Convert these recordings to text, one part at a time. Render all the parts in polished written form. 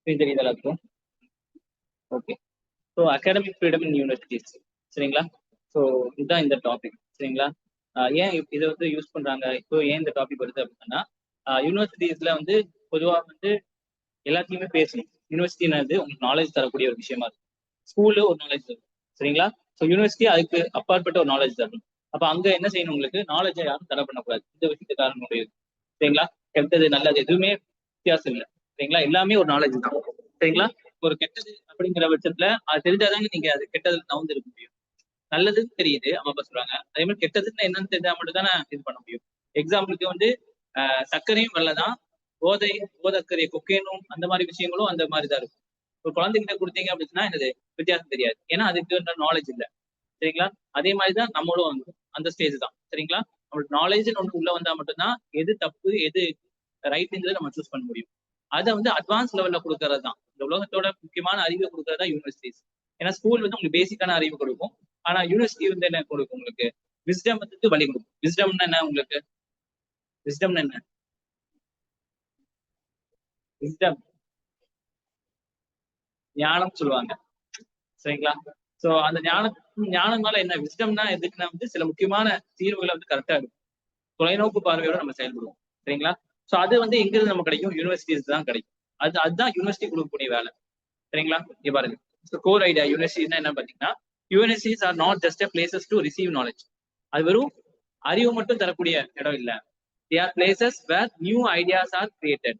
இது தெரியுது எல்லாத்துக்கும். Okay. So academic freedom in universities, சரிங்களா? ஸோ இதுதான் இந்த டாபிக், சரிங்களா? ஏன் இதை வந்து யூஸ் பண்றாங்க, இப்போ ஏன் இந்த டாபிக் வருது அப்படின்னா, யூனிவர்சிட்டிஸ்ல வந்து பொதுவாக வந்து எல்லாத்தையுமே பேசணும். யூனிவர்சிட்டினது உங்களுக்கு நாலேஜ் தரக்கூடிய ஒரு விஷயமா இருக்கு. ஸ்கூலு ஒரு நாலேஜ் தரும், சரிங்களா? ஸோ யூனிவர்சிட்டி அதுக்கு அப்பாற்பட்ட ஒரு நாலேஜ் தரணும். அப்ப அங்க என்ன செய்யணும், உங்களுக்கு நாலேஜை யாரும் தடை பண்ணக்கூடாது. இந்த விஷயத்துக்கு காரணம் முடியுது, சரிங்களா? கெட்டது நல்லது எதுவுமே வித்தியாசம் இல்லை, சரிங்களா? எல்லாமே ஒரு நாலேஜ் தான், சரிங்களா? ஒரு கெட்டது அப்படிங்கிற பட்சத்துல அது தெரிஞ்சாதாங்க நீங்க அது கெட்டதுல நவுந்து இருக்க முடியும். நல்லதுன்னு தெரியுது அம்மா அப்பா சொல்றாங்க, அதே மாதிரி கெட்டதுன்னு என்னன்னு தெரிஞ்சா மட்டும் தானே இது பண்ண முடியும். எக்ஸாம்பிளுக்கு வந்து சர்க்கரையும் வெள்ளதான், போதக்கரை கொக்கேனும் அந்த மாதிரி விஷயங்களும் அந்த மாதிரி தான் இருக்கும். ஒரு குழந்தைகிட்ட கொடுத்தீங்க அப்படின்னா என்னது வித்தியாசம் தெரியாது, ஏன்னா அதுக்கு நாலேஜ் இல்லை, சரிங்களா? அதே மாதிரிதான் நம்மளும் வந்து அந்த ஸ்டேஜ் தான், சரிங்களா? நம்மளுக்கு நாலேஜ் ஒன்று உள்ள வந்தா மட்டும்தான் எது தப்பு எது ரைட்டுங்கிறத நம்ம சூஸ் பண்ண முடியும். அதை வந்து அட்வான்ஸ் லெவல்ல கொடுக்கறது தான் இந்த உலகத்தோட முக்கியமான அறிவை கொடுக்கறதா யூனிவர்சிட்டிஸ். ஏன்னா ஸ்கூல் வந்து உங்களுக்கு பேசிக்கான அறிவு கொடுக்கும், ஆனா யூனிவர்சிட்டி வந்து என்ன கொடுக்கும், உங்களுக்கு விஸ்டம் வந்து வழி கொடுக்கும். விஸ்டம்னா என்ன, உங்களுக்கு விஸ்டம்னா என்ன? விஸ்டம் ஞானம் சொல்லுவாங்க, சரிங்களா? சோ அந்த ஞானம்னால என்ன, விஸ்டம்னா எதுக்குன்னா வந்து சில முக்கியமான தீர்வுகளை வந்து கரெக்டா இருக்கும், தொலைநோக்கு பார்வையோட நம்ம செயல்படுவோம், சரிங்களா? சோ அது வந்து எங்க இருந்து நம்ம கிடைக்கும், யூனிவர்சிட்டிஸ் தான் கிடைக்கும். அதுதான் யூனிவர்சிட்டி கொடுக்கக்கூடிய வேலை, சரிங்களா? இங்க பாருங்க, கோர் ஐடியா யூனிவர்சிட்டினா என்ன பாத்தீங்கன்னா, universities are not just a places to receive knowledge. அது வெறும் அறிவு மட்டும் தரக்கூடிய இடம் இல்ல. they are places where new ideas are created.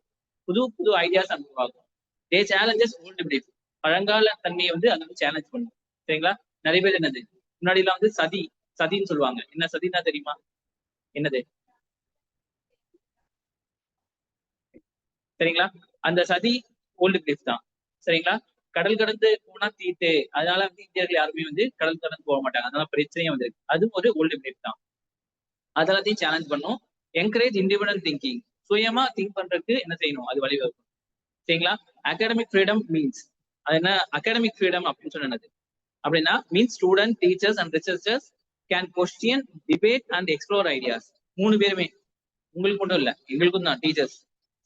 புது புது ஐடியாஸ் உருவாகும். they challenges old belief. பழங்கால தன்மையை வந்து அது வந்து சேலஞ்ச் பண்ணும், சரிங்களா? நிறைய பேர் என்னது முன்னாடி எல்லாம் வந்து சதின்னு சொல்லுவாங்க. என்ன சதினா தெரியுமா, என்னது? சரிங்களா? அந்த சதி ஓல்டு பிலீஃப் தான், சரிங்களா? கடல் கடந்து போனா தீட்டு, அதனால வந்து இந்தியர்கள் யாருமே வந்து கடல் கடந்து போக மாட்டாங்க, அதனால பிரச்சனையே வந்து அது ஒரு ஓல்டு பிலீஃப் தான். அதெல்லாத்தையும் சேலஞ்ச் பண்ணும். Encourage independent thinking. சுயமா திங்க் பண்றதுக்கு என்ன செய்யணும், அது வழிவகுக்கும், சரிங்களா? அகாடமிக் ஃப்ரீடம் மீன்ஸ் அது என்ன, அகாடமிக் ஃப்ரீடம் அப்படின்னு சொன்னது அப்படின்னா means student teachers and researchers can question debate and explore ideas. 3 பேருமே, உங்களுக்கு மட்டும் இல்ல எங்களுக்கும் தான் டீச்சர்ஸ்,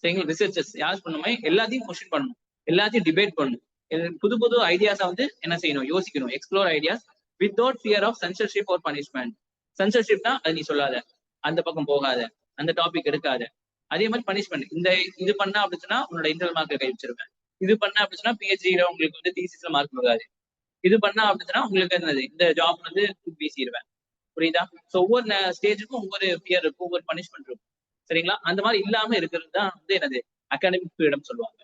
சரிங்களா? ரிசர்ச்சர்ஸ் யார் பண்ணுமே எல்லாத்தையும் கொஸ்டின் பண்ணணும், எல்லாத்தையும் டிபேட் பண்ணணும், புது புது ஐடியாஸை வந்து என்ன செய்யணும், யோசிக்கணும், explore ideas without fear of censorship or punishment. சென்சர்ஷிப்னா அது நீ சொல்லாத, அந்த பக்கம் போகாத, அந்த டாபிக் எடுக்காத. அதே மாதிரி பனிஷ்மெண்ட், இந்த இது பண்ணா அப்படின்னா உன்னோட இன்டர்னல் மார்க்கை கை வச்சிருவேன், இது பண்ணா அப்படின்னா பிஹெச்டில உங்களுக்கு வந்து தீசிஸ்ல மார்க் வராது, இது பண்ணா அப்படின்னா உங்களுக்கு என்னது இந்த ஜாப் வந்து பேசிடுவேன், புரியுதா? ஸோ ஒவ்வொரு ஸ்டேஜுக்கும் ஒவ்வொரு ஃபியர் இருக்கும், ஒவ்வொரு பனிஷ்மெண்ட் இருக்கும், சரிங்களா? அந்த மாதிரி இல்லாம இருக்கிறது தான் வந்து என்னது அகாடமிக் ஃப்ரீடம் சொல்லுவாங்க.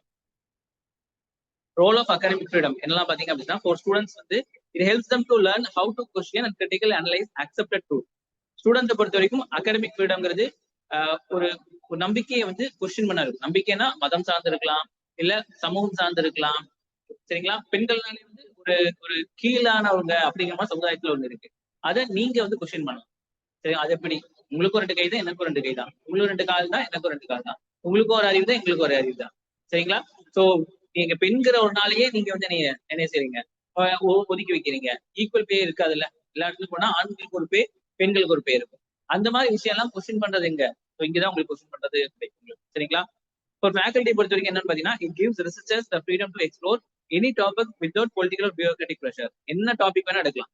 ரோல் ஆஃப் அகாடமிக் ஃப்ரீடம் என்னெல்லாம் பாத்தீங்க அப்படின்னா, ஃபார் ஸ்டூடெண்ட்ஸ் வந்து it helps them to learn how to question and critical analyse accepted truth. ஸ்டூடெண்ட்ஸை பொறுத்த வரைக்கும் அகாடமிக் ஃப்ரீடம்ங்கிறது ஒரு நம்பிக்கையை வந்து கொஸ்டின் பண்ண இருக்கும். நம்பிக்கைனா மதம் சார்ந்து இருக்கலாம், இல்ல சமூகம் சார்ந்து இருக்கலாம், சரிங்களா? பெண்கள்னாலே வந்து ஒரு ஒரு கீழானவங்க அப்படிங்கிற மாதிரி சமுதாயத்துல ஒண்ணு இருக்கு, அதை நீங்க வந்து கொஸ்டின் பண்ணலாம், சரி? அது எப்படி, உங்களுக்கும் 2 கை தான் எனக்கும் 2 கை தான், உங்களுக்கு 2 கால் தான் எனக்கும் 2 கால் தான், உங்களுக்கும் ஒரு அறிவு தான் எங்களுக்கும் ஒரு அறிவு தான், சரிங்களா? சோ நீங்க பெண்கிற ஒரு நாளையே நீங்க வந்து நீங்க என்ன செய்றீங்க, ஒதுக்கி வைக்கிறீங்க. ஈக்குவல் பே இருக்காதுல்ல, எல்லா இடத்துக்கும் போனா ஆண்களுக்கு ஒரு பே பெண்களுக்கு ஒரு பே இருக்கும். அந்த மாதிரி விஷயம் எல்லாம் கொஸ்டின் பண்றது எங்க, இங்கதான் உங்களுக்கு கொஸ்டின் பண்றது கிடைக்கும், சரிங்களா? இப்போ ஃபேக்கல்ட்டி பொறுத்த வரைக்கும் என்னன்னு பாத்தீங்கன்னா, it gives researchers the freedom to explore any topic without political bureaucratic pressure. என்ன டாபிக் வேணா எடுக்கலாம்,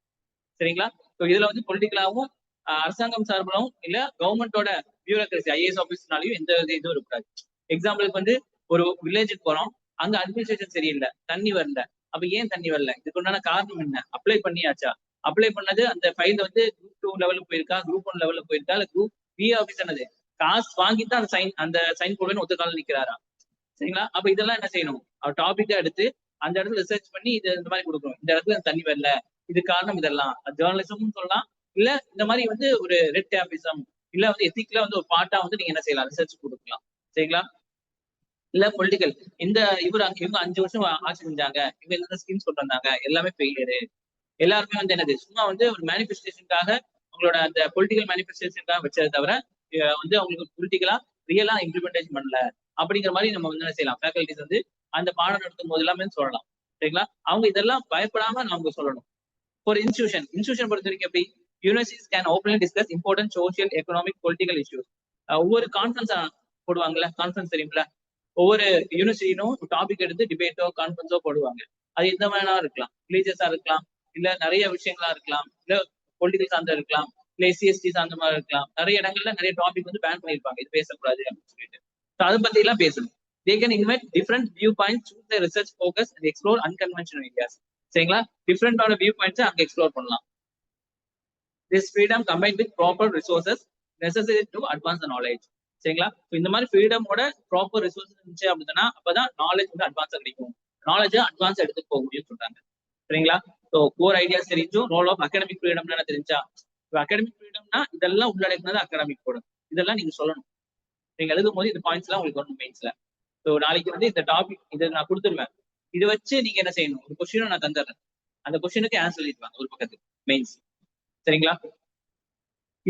சரிங்களா? ஸோ இதுல வந்து பொலிட்டிக்கலாவும் அரசாங்கம் சார்பிலும் இல்ல கவர்மெண்டோட பியூரோக்ரசி ஐஏஎஸ் ஆஃபீஸ்னாலையும் எந்த இதுவும் இருக்காது. எக்ஸாம்பிளுக்கு வந்து ஒரு வில்லேஜுக்கு போறோம், அங்க அட்மினிஸ்ட்ரேஷன் சரியில்லை, தண்ணி வரல. அப்ப ஏன் தண்ணி வரல, இதுக்கு உண்டான காரணம் என்ன, அப்ளை பண்ணியாச்சா, அப்ளை பண்ணது அந்த ஃபைல் வந்து குரூப் 2 லெவலுக்கு போயிருக்கா, குரூப் 1 லெவலுக்கு போயிருக்கா, இல்ல குரூப் பி ஆஃபீஸ் என்னது காசு வாங்கி தான் அந்த சைன் போடுவேன்னு ஒத்த காலம் நிக்கிறாரா, சரிங்களா? அப்ப இதெல்லாம் என்ன செய்யணும், அவர் டாபிக்கா எடுத்து அந்த இடத்துல ரிசர்ச் பண்ணி இது இந்த மாதிரி கொடுக்கணும், இந்த இடத்துல தண்ணி வரல, இது காரணம், இதெல்லாம் ஜேர்னலிசம் சொல்லலாம், இல்ல இந்த மாதிரி வந்து ஒரு ரெட் டேபிசம், இல்ல வந்து எத்திக்ல வந்து ஒரு பாட்டா வந்து நீங்க என்ன செய்யலாம், ரிசர்ச் கொடுக்கலாம், சரிங்களா? இல்ல பொலிட்டிக்கல், இந்த இவங்க 5 வருஷம் ஆட்சி செஞ்சாங்க, இவங்க என்ன ஸ்கீம்ஸ் கொண்டு வந்தாங்க, எல்லாமே ஃபெயிலியரு. எல்லாருமே வந்து என்னது சும்மா வந்து ஒரு மேனிஃபெஸ்டேஷனுக்காக உங்களோட அந்த பொலிட்டிக்கல் மேனிஃபெஸ்டேஷனுக்காக வச்சதை தவிர வந்து அவங்களுக்கு பொலிட்டிக்கலா ரியலா இம்ப்ளிமெண்டேஷன் பண்ணல அப்படிங்கிற மாதிரி நம்ம வந்து என்ன செய்யலாம், ஃபேக்கல்டிஸ் வந்து அந்த பாடம் நடத்தும் போது எல்லாமே சொல்லலாம், சரிங்களா? அவங்க இதெல்லாம் பயப்படாம நமக்கு சொல்லணும். ஒரு இன்ஸ்டியூஷன் பொறுத்த வரைக்கும் எப்படி, universities can openly discuss important social economic political issues. ஒவ்வொரு கான்ஃபரன்ஸ் போடுவாங்கல்ல, கான்ஃபரன்ஸ் தெரியுங்களா, ஒவ்வொரு யூனிவர்சிட்டியும் டாபிக் எடுத்து டிபேட்டோ கான்ஃபரன்ஸோ போடுவாங்க. அது எந்த மாதிரினா இருக்கலாம், ரிலீஜியஸா இருக்கலாம், இல்ல நிறைய விஷயங்களா இருக்கலாம், இல்ல பொலிட்டிக்கல் சார்ந்த இருக்கலாம், இல்ல எஸ்சி சார்ந்த மாதிரி இருக்கலாம். நிறைய இடங்கள்ல நிறைய டாபிக் வந்து பேன் பண்ணிருப்பாங்க, இது பேசக்கூடாது அப்படின்னு சொல்லிட்டு. அதை பத்தி எல்லாம் பேசணும். They can invite different viewpoints, choose their research focus and explore unconventional ideas. சரிங்களா? டிஃப்ரெண்டான வியூ பாயிண்ட்ஸ் அங்க எக்ஸ்ப்ளோர் பண்ணலாம். This freedom combined with proper resources necessary to advance the knowledge. சரிங்களா? இந்த மாதிரி ஃப்ரீடமோட ப்ராப்பர் ரிசோர்ஸஸ் இருந்துச்சு அப்படின்னா அப்பதான் நாலேஜ் வந்து அட்வான்ஸா கிடைக்கும். நாலேஜ் அட்வான்ஸ் எடுத்து போக முடியும்னு சொல்றாங்க. சரிங்களா? ஸோ கோர் ஐடியாஸ் தெரிஞ்சும் ரோல் ஆஃப் அகாடமிக் ஃப்ரீடம்னு என்ன தெரிஞ்சா, அகாடமிக் ஃப்ரீடம்னா இதெல்லாம் உள்ளடக்கினது அகாடமிக் ஃப்ரீடம். இதெல்லாம் நீங்க சொல்லணும். நீங்க எழுதும் போது இந்த பாயிண்ட்ஸ் எல்லாம் உங்களுக்கு வரணும் மெயின்ஸ்ல. ஸோ நாளைக்கு வந்து இந்த டாபிக் இதை நான் கொடுத்துருவேன். இதை வச்சு நீங்க என்ன செய்யணும், ஒரு கொஸ்டினும் நான் தந்துடுறேன். அந்த கொஸ்டினுக்கு ஆன்சர் எழுதிடுவாங்க ஒரு பக்கத்துக்கு மெயின்ஸ். சரிங்களா?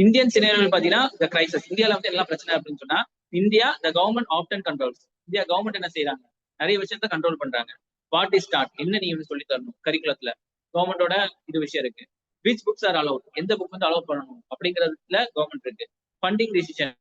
இந்தியன் சினாரியோ பாத்தீங்கன்னா இந்த கிரைசிஸ் இந்தியால வந்து எல்லாம் பிரச்சனை அப்படின்னு சொன்னா, India the government option controls. India government என்ன செய்யறாங்க, நிறைய விஷயத்த கண்ட்ரோல் பண்றாங்க. வாட் இஸ் ஸ்டார்ட், என்ன நீங்க வந்து சொல்லி தரணும் கரிக்குலத்துல, கவர்மெண்டோட இது விஷயம் இருக்கு. விச் புக்ஸ் ஆர் அலவுட், எந்த புக் வந்து அலோவ் பண்ணணும் அப்படிங்கிறதுல கவர்மெண்ட் இருக்கு. ஃபண்டிங் டிசிஷன்,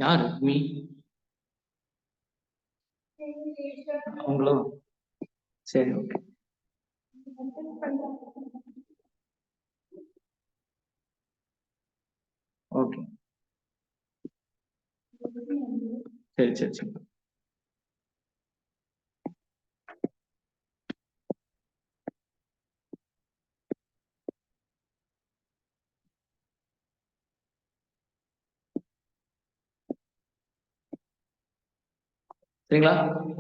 யாரு மீ அவங்களோ? சரி, ஓகே. ஓகே, சரி சரி சரி. சரிங்களா?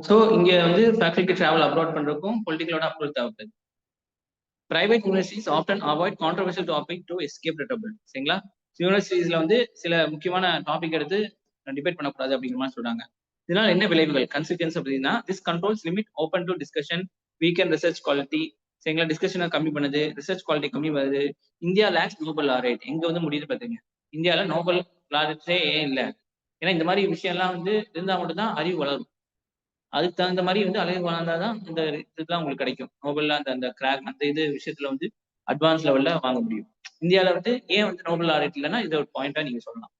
சோ இங்க வந்து ஃபேக்கல்டி டிராவல் அப்ராட் பண்றதுக்கும் பொலிட்டிக்கலோட அப்ரோச் தேவைப்படுது. Private universities often avoid controversial topic to escape trouble. சரிங்களா? யூனிவர்சிட்டிஸ்ல வந்து சில முக்கியமான டாபிக் எடுத்து டிபேட் பண்ணக்கூடாது அப்படிங்கிற மாதிரி சொல்றாங்க. இதனால என்ன விளைவுகள், கன்சிக்வன்ஸ் அப்படின்னா, this controls limit open to discussion, weaken research quality. சரிங்களா? டிஸ்கஷனை கம்மி பண்ணுது, ரிசர்ச் குவாலிட்டி கம்மி வருது. India lacks Nobel laureate. எங்க வந்து முடியுது பாத்தீங்க, இந்தியால நோபல் லாரேட்ஸே ஏன் இல்லை? ஏன்னா இந்த மாதிரி விஷயம் எல்லாம் வந்து இருந்தா மட்டும் தான் அறிவு வளரும். அதுக்கு தகுந்த மாதிரி வந்து அறிவு வளர்ந்தாதான் இந்த இதுதான் உங்களுக்கு கிடைக்கும். நோபல்ல அந்த கிராக் அந்த இது விஷயத்துல வந்து அட்வான்ஸ் லெவல்ல வாங்க முடியும். இந்தியாவில வந்து ஏன் வந்து நோபல் லாரேட் இல்லைன்னா இது ஒரு பாயிண்டா நீங்க சொல்லலாம்.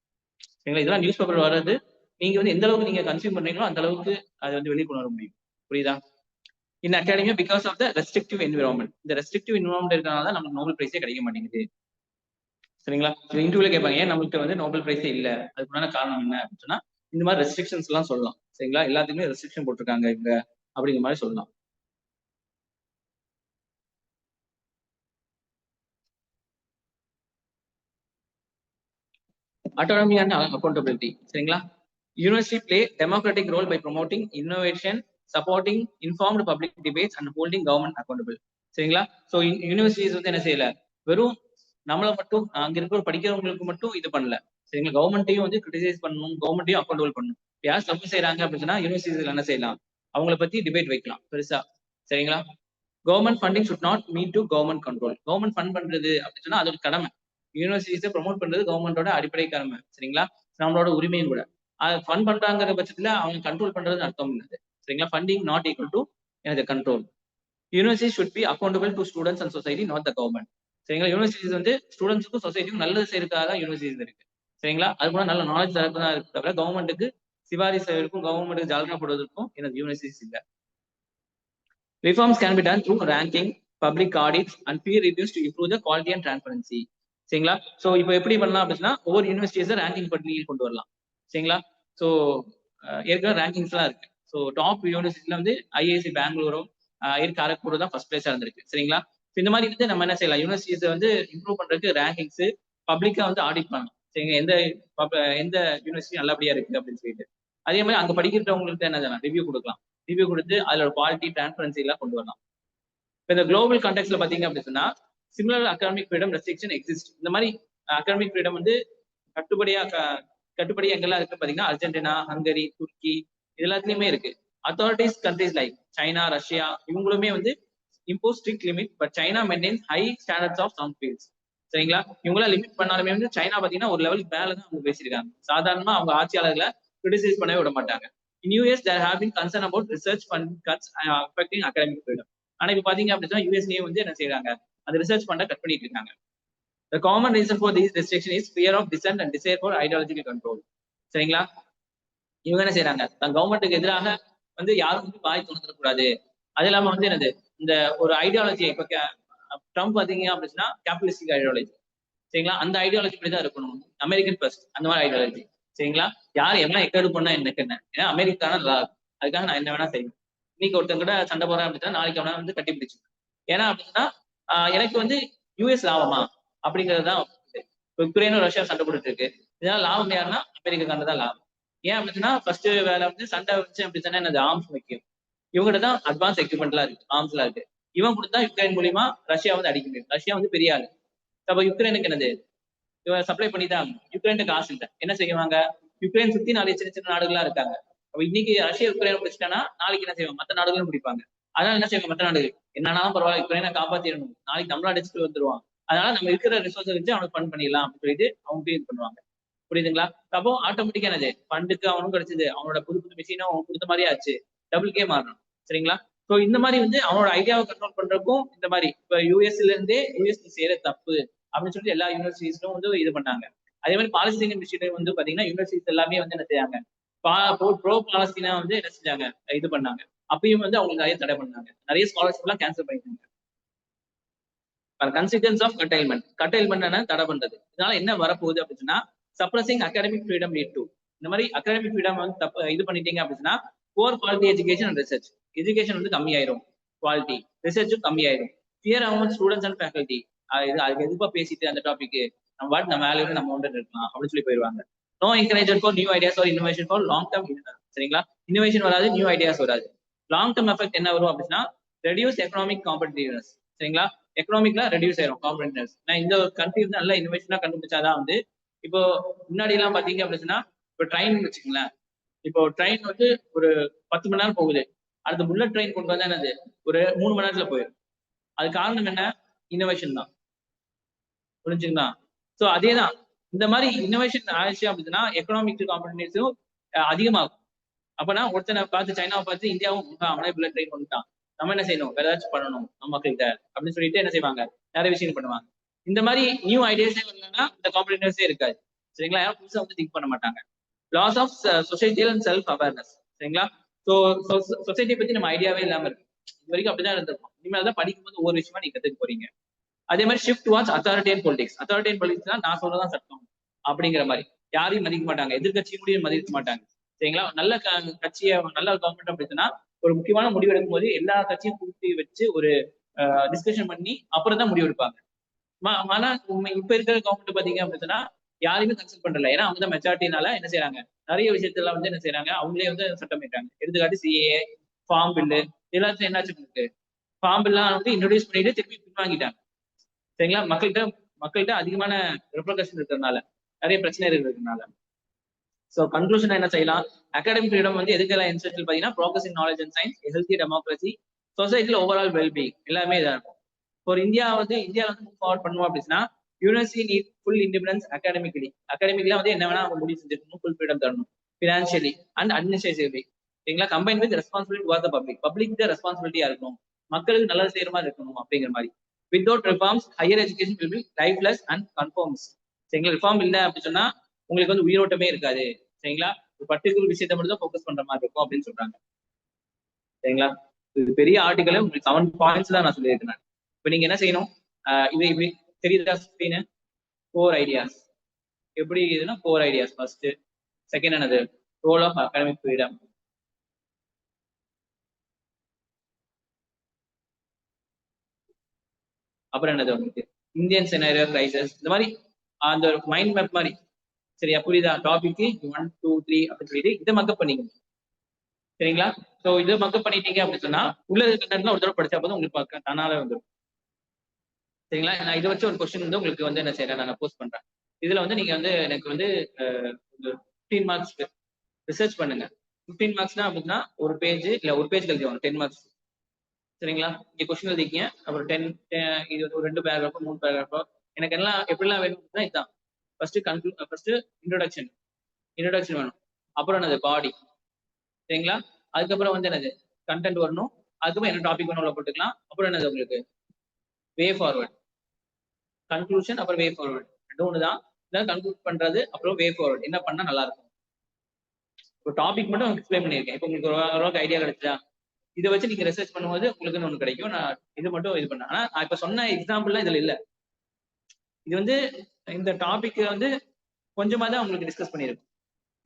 சரிங்களா? இதெல்லாம் நியூஸ் பேப்பர் வர்றது, நீங்க வந்து எந்த அளவுக்கு நீங்க கன்சியூம் பண்றீங்களோ அந்த அளவுக்கு அதை வந்து வெளியே கொண்டு வர முடியும். புரியுதா? In academia because of the restrictive environment. இந்த ரெஸ்ட்ரிக்டிவ் என்விரான்மெண்ட் இருக்கிறனால தான் நமக்கு நோபல் பிரைஸே கிடைக்க மாட்டேங்குது. சரிங்களா? இன்டர்வியூல கேட்பாங்க, ஏன் நம்மளுக்கு வந்து நோபல் பிரைஸே இல்ல, அதுக்குண்டான காரணம் என்ன அப்படின்னு சொன்னா, இந்த மாதிரி ரெஸ்ட்ரிக்ஷன்ஸ் எல்லாம் சொல்லலாம். சரிங்களா? எல்லாத்துக்குமே ரெஸ்ட்ரிக்ஷன் போட்டிருக்காங்க இங்க அப்படிங்கிற மாதிரி சொல்லலாம். Autonomy and accountability. சரிங்களா? University play democratic role by promoting innovation, supporting informed public debates and holding government accountable. சரிங்களா? ஸோ யூனிவர்சிட்டிஸ் வந்து என்ன செய்யல, வெறும் நம்மளை மட்டும் அங்க இருக்கிற படிக்கிறவங்களுக்கு மட்டும் இது பண்ணல. சரிங்களா? கவர்மெண்ட்டையும் வந்து கிரிட்டிசைஸ் பண்ணணும், கவர்மெண்ட்டையும் அக்கௌண்டபிள் பண்ணணும். யார் தப்பு செய்யறாங்க அப்படின்னு சொன்னா யூனிவர்சிட்டிஸ்ல என்ன செய்யலாம், அவங்கள பத்தி டிபேட் வைக்கலாம் பெருசா. சரிங்களா? Government funding should not meet to government control. Government fund பண்றது அப்படின்னு சொன்னா அதோட கடமை. யூனிவர்சிட்டிஸை ப்ரொமோட் பண்றது கவர்மெண்டோட அடிப்படை கடமை. சரிங்களா? நம்மளோட உரிமையும் கூட. அது ஃபண்ட் பண்றாங்கிற பட்சத்துல அவங்க கண்ட்ரோல் பண்றது அர்த்தம் இல்லை. சரிங்களா? ஃபண்டிங் நாட் ஈக்குவல் டு எனது control. University should be accountable to students and society, not the government. சரிங்களா? யூனிவர்சிட்டிஸ் வந்து ஸ்டூடெண்ட்ஸுக்கும் சொசைட்டிக்கும் நல்லது செய்யறதுக்காக தான் யூனிவர்சிட்டிஸ் இருக்கு. சரிங்களா? அது கூட நல்ல நாலேஜ் தரப்பு தான் இருக்கு தவிர கவர்மெண்ட்டுக்கு சிபாரிசு செய்வதற்கும் கவர்மெண்ட்டுக்கு ஜாலரா போடுவதற்கும் எனது யூனிவர்சிட்டிஸ் இல்லை. Reforms can be done through ranking, public audits, and peer reviews to improve the quality and transparency. சரிங்களா. ஸோ இப்போ எப்படி பண்ணலாம் அப்படின்னா ஒவ்வொரு யூனிவர்சிட்டிஸை ரேங்கிங் பட்டியலில் கொண்டு வரலாம். சரிங்களா. ஸோ ஏற்கனவே ரேங்கிங்ஸ்லாம் இருக்கு. ஸோ டாப் யூனிவர்சிட்டியில வந்து ஐஐசி பெங்களூரும் காரக்பூர் தான் ஃபர்ஸ்ட் பிளேஸா இருந்திருக்கு. சரிங்களா. இந்த மாதிரி வந்து நம்ம என்ன செய்யலாம், யூனிவர்சிட்டிஸை வந்து இம்ப்ரூவ் பண்றதுக்கு ரேங்கிங்ஸ் பப்ளிக்கா வந்து ஆடிட் பண்ணலாம். சரிங்க. எந்த யூனிவர்சிட்டி நல்லபடியா இருக்கு அப்படின்னு சொல்லிட்டு அதே மாதிரி அங்க படிக்கிறவங்களுக்கு என்ன செய்யலாம், ரிவ்யூ கொடுக்கலாம். ரிவ்யூ கொடுத்து அதோட குவாலிட்டி டிரான்ஸ்பரன்சி எல்லாம் கொண்டு வரலாம். இப்போ இந்த குளோபல் கான்டெக்ட்ல பாத்தீங்க அப்படின்னா similar academic freedom restriction exist. இந்த மாதிரி அகாடமிக் ஃப்ரீடம் வந்து கட்டுப்படி எங்கெல்லாம் இருக்கு பாத்தீங்கன்னா அர்ஜென்டினா, ஹங்கரி, துருக்கி இது எல்லாத்துலயுமே இருக்கு. Authorities countries like China, Russia இவங்களுமே வந்து impose strict limit, but China maintains high standards of some fields. சரிங்களா. இவங்களா லிமிட் பண்ணாலுமே வந்து சைனா பாத்தீங்கன்னா ஒரு லெவலுக்கு மேல தான் அவங்க பேசியிருக்காங்க. சாதாரணமா அவங்க ஆட்சியாளர்களை கிரிட்டிசைஸ் பண்ணவே விட மாட்டாங்க. In US there have been concern about research fund cuts affecting academic freedom. ஆனா இப்ப பாத்தீங்க அப்படின்னா யூஎஸ்லயே வந்து என்ன செய்யறாங்க, அந்த ரிசர்ச் ஃபண்டை கட் பண்ணிட்டு இருக்காங்க. The common reason for these restrictions is fear of dissent and desire for ideological control. சரிங்களா. இவங்க என்ன செய்யறாங்க, தன் கவர்மெண்ட்டுக்கு எதிராக வந்து யாரும் வந்து வாய் திறந்துடக்கூடாது. அது இல்லாம வந்து என்னது, இந்த ஒரு ஐடியாலஜி இப்ப ட்ரம்ப் பாத்தீங்க அப்படின்னா கேபிட்டலிஸ்டிக் ஐடியாலஜி. சரிங்களா. அந்த ஐடியாலஜி படி தான் இருக்கணும், அமெரிக்கன் ஃபர்ஸ்ட் அந்த மாதிரி ஐடியாலஜி. சரிங்களா. யார் என்ன எக்கேடு பண்ணா எனக்கு என்ன, ஏன்னா அமெரிக்கான அதுக்காக நான் என்ன வேணா செய்வேன். இன்னைக்கு ஒருத்தங்க கூட சண்டை போறேன் அப்படின்னா நாளைக்கு அவனை வந்து கட்டி பிடிச்சு. ஏன்னா அப்படின்னா எனக்கு வந்து யூஎஸ் லாபமா அப்படிங்கிறது தான். உக்ரைனும் ரஷ்யா சண்டை போட்டுட்டு இருக்கு. இதனால லாபம் யாருன்னா அமெரிக்காக்கான தான் லாபம். ஏன் அப்படின்னா ஃபர்ஸ்ட் வேலை வந்து சண்டை வச்சு அப்படின்னா என்னது, ஆர்ம்ஸ் முக்கியம். இவங்ககிட்ட தான் அட்வான்ஸ் எக்யூப்மெண்ட்லாம் இருக்கு, ஆர்ம்ஸ்லாம் இருக்கு. இவன் கொடுத்தா யுக்ரைன் மூலியமா ரஷ்யா வந்து அடிக்க முடியும். ரஷ்யா வந்து பெரிய ஆளு. அப்ப யுக்ரைனுக்கு என்னது, இவன் சப்ளை பண்ணி தான் யுக்ரைனுக்கு காசு இல்லை. என்ன செய்வாங்க, யுக்ரைன் சுத்தி நிறைய சின்ன சின்ன நாடுகள்லாம் இருக்காங்க. அப்ப இன்னைக்கு ரஷ்யா யுக்ரைனை பிடிச்சிட்டானா நாளைக்கு என்ன செய்வாங்க, மற்ற நாடுகளும் பிடிப்பாங்க. அதனால என்ன செய்வாங்க, மற்ற நாடுகள் என்னன்னாலும் பரவாயில்ல யுக்ரைனை காப்பாத்திடணும், நாளைக்கு நம்மள அடிச்சுட்டு வந்துருவான், அதனால நம்ம இருக்கிற ரிசோர்ஸை வச்சு அவனுக்கு ஃபண்ட் பண்ணிடலாம் அப்படின்னு சொல்லிட்டு அவங்க இது பண்ணுவாங்க. புரியுதுங்களா. அப்போ ஆட்டோமேட்டிக்கா என்னது, ஃபண்டுக்கு அவனும் கிடைச்சது, அவனோட புது புது மிஷினும் அவன் கொடுத்த மாதிரியே ஆச்சு, டபுள் கே மாறணும். சரிங்களா. ஸோ இந்த மாதிரி வந்து அவனோட ஐடியாவை கண்ட்ரோல் பண்றதுக்கும் இந்த மாதிரி இப்ப யூஎஸ்ல இருந்தே யூஎஸ் செய்யற தப்பு அப்படின்னு சொல்லிட்டு எல்லா யூனிவர்சிட்டிஸும் வந்து இது பண்ணாங்க. அதே மாதிரி பாலஸ்தீனியன் விஷயம் வந்து பாத்தீங்கன்னா யூனிவர்சிட்டிஸ் எல்லாமே வந்து என்ன செய்யாங்க, ப்ரோ பாலஸ்தீனா வந்து என்ன செஞ்சாங்க, இது பண்ணாங்க. அப்பயும் வந்து அவங்களுக்கு நிறைய தடை பண்ணாங்க, நிறைய ஸ்காலர்ஷிப் எல்லாம் கேன்சல் பண்ணிட்டாங்க. கன்சிக்வன்ஸ் ஆஃப் கட்டைல்மெண்ட் தடை பண்றது. இதனால என்ன வரப்போகுது அப்படின்னா suppressing academic freedom lead to. இந்த மாதிரி அகாடமிக் ஃப்ரீடம் வந்து தப்பு இது பண்ணிட்டீங்க அப்படின்னா poor quality education and research. Education வந்து கம்மியாயிரும், குவாலிட்டி ரிசர்ச்சும் கம்மியாயிரும். ஃபியர் ஆகும் ஸ்டூடெண்ட்ஸ் அண்ட் ஃபேக்கல்டி. அதுக்கு எதுப்பா பேசிட்டு அந்த டாபிக் நம்ம வேலையில நம்ம வந்து இருக்கலாம் அப்படின்னு சொல்லி போயிருவாங்க. No encourage for new ideas or innovation for long term. சரிங்களா. இன்னோவேஷன் வராது, நியூ ஐடியாஸ் வராது. லாங் டர்ம் எஃபெக்ட் என்ன வரும் அப்படின்னா ரெடியூஸ் எக்கனாமிக் காம்படிட்டிவ்னஸ். சரிங்களா. எக்கனாமிக்லாம் ரெடியூஸ் ஆயிரும் காம்படிட்டிவ்னஸ். நான் இந்த கண்ட்ரி வந்து நல்ல இன்னோவேஷனா கண்டுபிடிச்சாதான் வந்து இப்போ முன்னாடி எல்லாம் பாத்தீங்க அப்படின்னா இப்போ ட்ரெயின் வச்சுக்கங்களேன். இப்போ ட்ரெயின் வந்து ஒரு 10 மணி நேரம் போகுது, அடுத்த புல்லட் ட்ரெயின் கொண்டு வந்தா என்னது ஒரு 3 மணி நேரத்துல போயிடும். அது காரணம் என்ன, இன்னோவேஷன் தான். புரிஞ்சுங்களா. ஸோ அதேதான் இந்த மாதிரி இன்னோவேஷன் ஆயிடுச்சு அப்படின்னா எக்கனாமிக் காம்படிட்டிவ்ஸும் அதிகமாகும். அப்பனா ஒருத்தனை பார்த்து சைனாவை பார்த்து இந்தியாவும் அவனே புல்லட் ட்ரெயின் கொண்டுட்டான், நம்ம என்ன செய்யணும், வேற ஏதாச்சும் பண்ணணும் நம்ம மக்கள்கிட்ட அப்படின்னு சொல்லிட்டு என்ன செய்வாங்க, நிறைய விஷயம் பண்ணுவாங்க. இந்த மாதிரி நியூ ஐடியாஸே வரலன்னா இந்த காம்படிட்டர்ஸே இருக்காது. சரிங்களா. யாரும் புதுசா வந்து திங்க் பண்ண மாட்டாங்க. Loss of societal and self awareness. சரிங்களா. ஸோ சொசைட்டியை பத்தி நம்ம ஐடியாவே இல்லாம இருக்கு, இது வரைக்கும் அப்படிதான் இருந்திருக்கும். இனிமேல் தான் படிக்கும்போது ஒவ்வொரு விஷயமா நீங்க கத்துக்க போறீங்க. அதே மாதிரி ஷிஃப்ட் டுவார்ட்ஸ் அத்தாரிட்டியன் பொலிட்டிக்ஸ். அத்தாரிட்டியன் பொலிட்டிக்ஸ்னா நான் சொல்றதான் சட்டம் அப்படிங்கிற மாதிரி, யாரையும் மதிக்க மாட்டாங்க, எதிர்கட்சியும் கூட மதிக்க மாட்டாங்க. சரிங்களா. நல்ல கட்சியை நல்ல கவர்மெண்ட் அப்படின்னா ஒரு முக்கியமான முடிவு எடுக்கும் போது எல்லா கட்சியும் கூட்டி வச்சு ஒரு டிஸ்கஷன் பண்ணி அப்புறம் தான் முடிவு எடுப்பாங்க. ஆனா இப்ப இருக்கிற கவர்மெண்ட் பாத்தீங்க அப்படின்னா யாருமே கன்சல்ட் பண்றல, ஏன்னா அவங்க தான் மெஜாரிட்டினால என்ன செய்யறாங்க, நிறைய விஷயத்துல வந்து என்ன செய்யறாங்க, அவங்களே வந்து சட்டம் பண்ணிட்டாங்க. எடுத்துக்காட்டு சிஏஏ, ஃபார்ம் பில்லு எல்லாத்தையும் என்னாச்சு, ஃபார்ம் பில்லாம் வந்து இன்ட்ரோடியூஸ் பண்ணிட்டு திருப்பி பின்வாங்கிட்டாங்க. சரிங்களா. மக்கள்கிட்ட அதிகமான ரெப்ரகஷன் இருக்கிறதுனால, நிறைய பிரச்சனை இருக்கிறதுனால. ஸோ கன்க்ளூஷன் என்ன செய்யலாம், அகாடமிக் ஃப்ரீடம் வந்து எதுக்கெல்லாம் எசென்ஷியல் பாத்தீங்கன்னா progress in knowledge and science, healthy democracy, சொசைட்டில ஓவரால் வெல்பீயிங் எல்லாமே இதா இருக்கும். ஒரு இந்தியா வந்து மூவ் ஃபார்வர்ட் பண்ணுவோம் அப்படின்னா யூனிவர்சிட்டி நீட் ஃபுல் இண்டிபெண்டன்ஸ் அகாடமிக்லாம் வந்து என்ன வேணா அவங்க முடிவு செஞ்சிருக்கணும், ஃபுல் ஃப்ரீடம் தரணும் ஃபினான்ஷியலி அண்ட் அட்மினிஸ்ட்ரேட்டிவ்லி. சரிங்களா. Combine with responsibility towards the public ரெஸ்பான்சிபிலிட்டியா இருக்கணும், மக்களுக்கு நல்லது செய்யற மாதிரி இருக்கணும் அப்படிங்கிற மாதிரி. Without reforms higher education will be lifeless and conforms. சரிங்களா. ரிஃபார்ம் இல்லை அப்படின்னு சொன்னா உங்களுக்கு வந்து உயிரோட்டமே இருக்காது. சரிங்களா. ஒரு பர்டிகுலர் விஷயத்தை மட்டும் தான் ஃபோக்கஸ் பண்ற மாதிரி இருக்கும் அப்படின்னு சொல்றாங்க. சரிங்களா. இது பெரிய ஆர்டிக்கல், உங்களுக்கு 7 பாயிண்ட்ஸ் தான் நான் சொல்லியிருக்கேன். இப்ப நீங்க என்ன செய்யணும், இது இப்படி தெரியுதா ஸ்கிரீனு? கோர் ஐடியாஸ் எப்படி இதுன்னா கோர் ஐடியாஸ் ஃபர்ஸ்ட். செகண்ட் என்னது ரோல் ஆஃப் அகாடமிக் ஃப்ரீடம். அப்புறம் என்னது உங்களுக்கு இந்தியன் சினாரியோ கிரைசஸ், இந்த மாதிரி அந்த மைண்ட் மேப் மாதிரி. சரியா, புரியுதா? டாபிக் 1 2 3 அப்படின்னு சொல்லிட்டு இதை மக்கப் பண்ணிக்கணும். சரிங்களா? ஸோ இதை மக்கப் பண்ணிட்டீங்க அப்படின்னு சொன்னா உள்ள கண்டென்ட்லாம் ஒரு தடவை படிச்சா போதும் உங்களுக்கு தன்னால வந்துடும். சரிங்களா? நான் இதை வச்சு ஒரு கொஸ்டின் வந்து உங்களுக்கு வந்து என்ன செய்யறேன், நான் போஸ்ட் பண்றேன். இதுல வந்து நீங்க வந்து எனக்கு வந்து 15 மார்க்ஸ்க்கு ரிசர்ச் பண்ணுங்க. 15 மார்க்ஸ்னா அப்படின்னா ஒரு பேஜ் இல்ல ஒரு பேஜ் கழிச்சு வாங்க 10 மார்க்ஸ். சரிங்களா? இங்க கொஸ்டின் எழுதிக்கீங்க. அப்புறம் 10 இது ஒரு 2 பேராகிராஃபோ 3 பேராகிராஃபோ எனக்கு எல்லாம் எப்படிலாம் வேணும்னா இதுதான். ஃபர்ஸ்ட் இன்ட்ரோடக்ஷன் வேணும். அப்புறம் என்னது பாடி. சரிங்களா? அதுக்கப்புறம் வந்து என்னது கண்டென்ட் வரணும். அதுக்கப்புறம் என்ன டாபிக் வேணும் போட்டுக்கலாம். அப்புறம் என்னது உங்களுக்கு வே ஃபார்வர்ட், கன்க்ளூஷன், அப்புறம் வே ஃபார்வர்ட். ரெண்டும் ஒண்ணுதான். இதான் கன்க்ளூட் பண்றது, அப்புறம் வே ஃபார்வர்ட் என்ன பண்ணா நல்லா இருக்கும். ஒரு டாபிக் மட்டும் எக்ஸ்பிளைன் பண்ணியிருக்கேன். இப்போ உங்களுக்கு ஓரளவுக்கு ஐடியா கிடைச்சா இதை வச்சு நீங்க ரிசர்ச் பண்ணும்போது உங்களுக்கு ஒண்ணு கிடைக்கும். நான் இது மட்டும் இது பண்ணேன். ஆனா நான் இப்ப சொன்ன எக்ஸாம்பிள்லாம் இதுல இல்ல. இது வந்து இந்த டாபிக் வந்து கொஞ்சமா தான் உங்களுக்கு டிஸ்கஸ் பண்ணியிருக்கும்.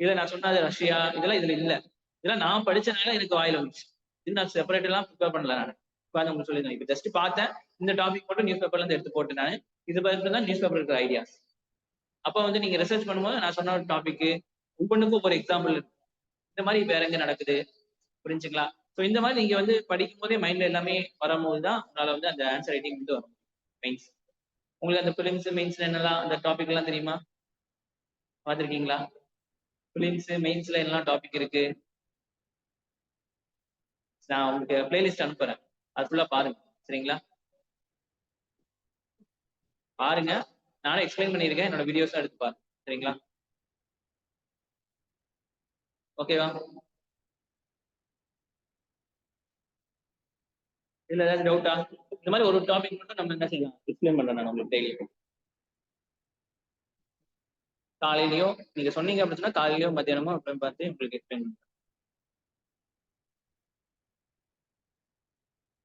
இதுல நான் சொன்னது ரஷ்யா இதெல்லாம் இதுல இல்ல. இதெல்லாம் நான் படிச்சனால எனக்கு வாயில வந்துச்சு. இது நான் செப்பரேட் எல்லாம் ப்ரிப்பேர் பண்ணல. நான் உட்காந்து உங்களுக்கு சொல்லியிருந்தேன். இப்ப ஜஸ்ட் பார்த்தேன். இந்த டாபிக் மட்டும் நியூஸ் பேப்பர்ல இருந்து எடுத்து போட்டு நான் இது பார்த்து தான் நியூஸ் பேப்பர் இருக்கிற ஐடியாஸ். அப்ப வந்து நீங்க ரிசர்ச் பண்ணும்போது நான் சொன்ன டாபிக் ஒவ்வொன்றுக்கும் ஒரு எக்ஸாம்பிள் இந்த மாதிரி வேற எங்க நடக்குது, புரிஞ்சுங்களா? ஸோ இந்த மாதிரி நீங்க வந்து படிக்கும் போதே மைண்ட்ல எல்லாமே வரும்போது தான் உங்களால வந்து அந்த ஆன்சர் ரைட்டிங் வந்து வரும். மெயின்ஸ் உங்களுக்கு அந்த பிலிம்ஸ் மெயின்ஸ்ல என்னெல்லாம் அந்த டாபிக் எல்லாம் தெரியுமா? பார்த்துருக்கீங்களா? பிலிம்ஸ் மெயின்ஸ்ல என்னெல்லாம் டாபிக் இருக்கு? நான் உங்களுக்கு பிளேலிஸ்ட் அனுப்புறேன். அது ஃபுல்லா பாருங்க. சரிங்களா? பாருங்க. நானே எக்ஸ்பிளைன் பண்ணியிருக்கேன். என்னோட வீடியோஸ் எடுத்து பாருங்க. சரிங்களா? ஓகேவா? இல்ல ஏதாவது டவுட்டா? இந்த மாதிரி ஒரு டாபிக் மட்டும் நம்ம என்ன செய்யலாம், எக்ஸ்பிளைன் பண்றேன் நான் உங்களுக்கு டெய்லி. காலையிலயோ நீங்க சொன்னீங்க அப்படின்னா காலையிலயோ மத்தியானமோ அப்படின்னு பார்த்து உங்களுக்கு எக்ஸ்பிளைன் பண்ணுறேன்.